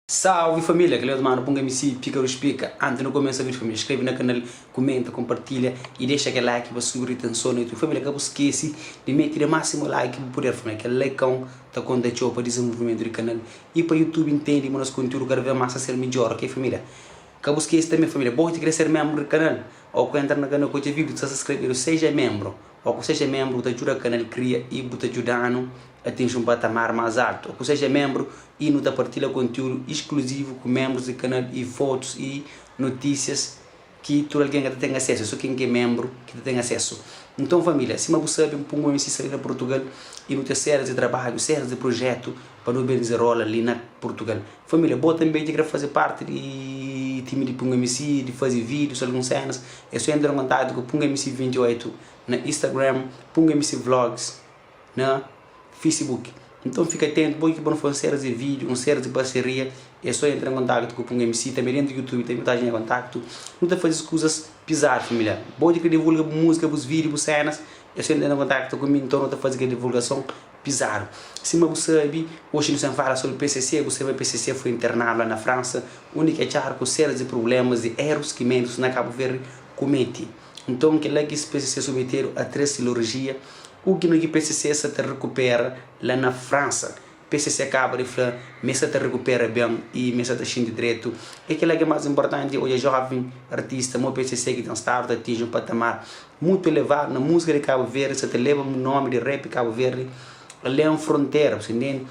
Salve família, que é o mano, ponga MC, pica o explica. Antes de começar o vídeo, família, inscreve no canal, comenta, compartilha e deixa aquele like para seguir a atenção no YouTube. Família, que não esquece de meter o máximo like para poder, família, que like tá contando para desenvolvimento do canal e para o YouTube entender que nosso conteúdo cada vez mais a ser melhor, ok família? Que não esquece também, família, pode crescer membro do canal ou que entra no canal com o vídeo, se inscrever, seja membro ou que seja membro, te ajuda o canal cria e te ajudando a atingir um patamar mais alto. Ou que seja membro e não partilha conteúdo exclusivo com membros do canal e fotos e notícias que todo alguém que tem acesso, só quem é membro que tem acesso. Então família, se você sabe um MC sair na Portugal e não ter séries de trabalho, séries de projeto para não benzer rola ali na Portugal. Família, boa também de fazer parte de time de Punga MC, de fazer vídeos, algumas cenas. É só entrar em contato com Punga MC 28 na Instagram, Punga MC Vlogs na Facebook. Então fica atento, porque vão fazer séries de vídeo, uma série de parceria. É só entrar em contato com o Punga MC, também dentro do YouTube, tem muita gente em contato. Não está fazendo coisas pisadas, família. Pode que divulga música, os vídeos, as cenas. É só entrar em contato comigo, então não está fazendo divulgação pisado. Se você sabe, hoje não se fala sobre o PCC, você vai PCC foi internado lá na França, onde que achar com séries de problemas, de erros que menos na Cabo Verde comete. Então, que lá que esse PCC submeteram a 3 cirurgias, o que no que PCC se recupera lá na França. PCC acaba de falar, mas se recupera bem e mas se está direito. E que é mais importante, hoje é jovem artista, meu PCC que tem start, atinge um patamar muito elevado na música de Cabo Verde, se te leva o nome de rap Cabo Verde, ali é uma fronteira, você entende?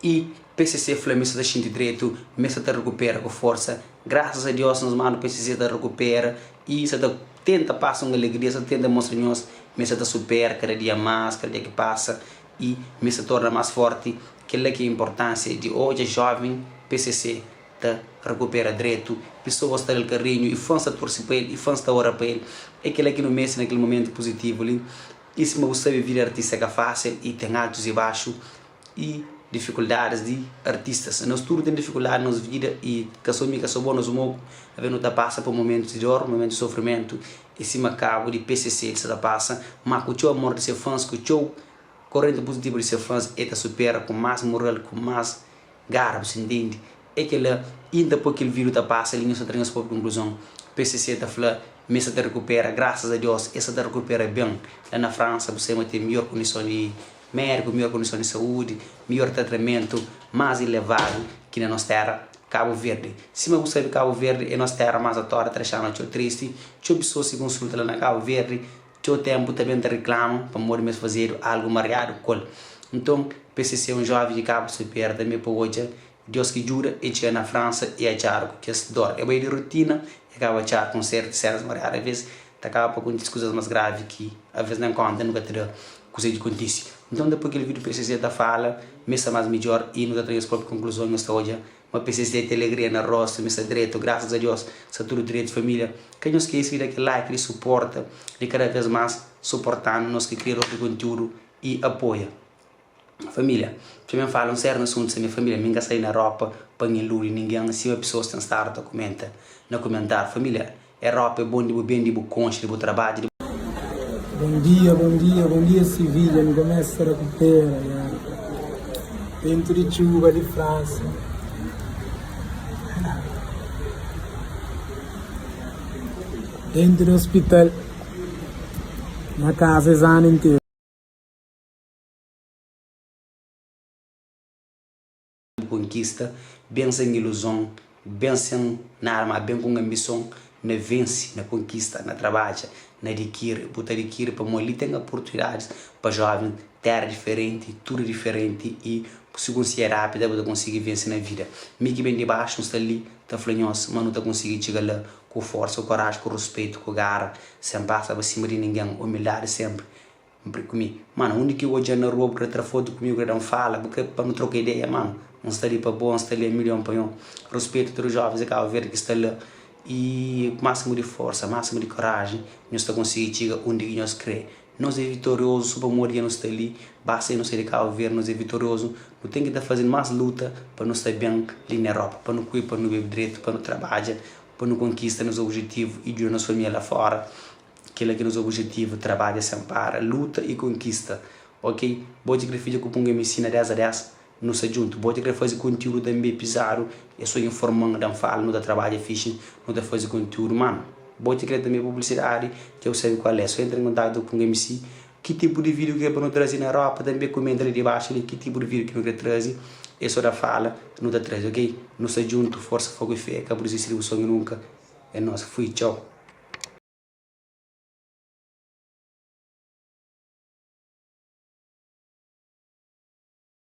E PCC falou, mas se está direito, mas se recupera com força. Graças a Deus, nos mano, PCC se recupera e se tenta passar uma alegria, se tenta mostrar-nos, mas se supera cada dia que passa e me se torna mais forte, que é que a importância de hoje jovem PCC tá recupera direito, pessoas estão no carinho e fãs estão torcendo para ele e fãs estão orando para ele, é que ele que não mexe naquele momento positivo ali. E se você viver artista que é fácil e tem altos e baixos e dificuldades de artistas, nós tudo tem dificuldade nas vidas e que sou bom, nós somos a ver não passa por momentos de dor, momentos de sofrimento e se acabo de PCC se passa, mas com o amor de ser fãs, com o corrente positivo de ser fãs, ele supera com mais moral, com mais garra, você entende? É que ele, ainda depois que ele vírus passa, ele não se traz para a conclusão. PCC está falando, mas se recupera, graças a Deus, essa se recupera bem. Lá na França, você vai ter melhor condição de médico, melhor condição de saúde, melhor tratamento, mais elevado que na nossa terra, Cabo Verde. Se você sabe Cabo Verde, é nossa terra mais atual, trechando, triste, pessoas se consultam lá na Cabo Verde, o tempo também te reclama para morrer mesmo fazer algo mariado com. Então, PCC é um jovem de Cabo se perde também para hoje. Deus que jura e chega na França e achar que é dor. É bem de rotina e acaba achar com certas mariadas. Às vezes, acaba com coisas mais graves que às vezes não conta, nunca terá coisa de acontecer. Então, depois que ele vídeo PCC da fala, mesmo mais melhor e nunca traz as próprias conclusões nesta hoje. Uma PCC tem alegria na roça, me direito, graças a Deus, está tudo direito, família. Quem não esquece daquele like, ele suporta, ele cada vez mais suportando nós que criamos o conteúdo e apoia. Família, também falam sério assunto se minha família, ninguém sai na roupa, põe luri, ninguém, se uma pessoa está starta, comenta, no comentário. Família, é roupa, é bom, de bem, de concha, de trabalho. Bom dia, Sevilha, me começa a recuperar, dentro de chuva de França. Dentro do hospital, na casa, esse ano inteiro. Conquista, bem sem ilusão, bem sem arma, bem com ambição, na vence, na conquista, na trabalho, na adquire, botar adquire para ali tem oportunidades para jovem, terra diferente, tudo diferente e se conseguir rápido, você conseguir vencer na vida. Me que bem de baixo, não está ali, está flanhoso, mas não está conseguindo chegar lá com força, com coragem, com respeito, com garra, sem passar para cima de ninguém, humildade sempre. Comigo. Mano, o único que hoje é na rua para tirar foto comigo, não fala, porque para não trocar ideia, mano, não está ali para bom, não está ali a milhão para eu. Respeito todos os jovens, acaba ver que está lá e máximo de força, máximo de coragem, nós está conseguindo chegar onde nós crê. Nós é vitorioso, super moria nós está ali, basta não ser de Cabo Verde, nós é vitorioso, não tem que estar fazendo mais luta para nós estar bem ali na Europa, para não cuidar, para não beber direito, para não trabalhar, para não conquistar nos objetivos e de nossa família lá fora. Aquele que nos objetivos, trabalha, se ampara, luta e conquista. Ok? Pode que filho com um MC na 10 a 10, não se junto, pode querer fazer conteúdo também pisado, eu sou informando, não falo, não trabalho fixe, não tá fazer conteúdo, mano. Pode querer também publicidade, que eu sei qual é, só entra em contato com o MC, que tipo de vídeo que é para não trazer na Europa, também comenta ali debaixo, ali, que tipo de vídeo que não quer trazer, eu só da fala, não tá trazer, ok? Não se junto, força, fogo e fé, acabou de distribuição nunca, é nossa, fui, tchau.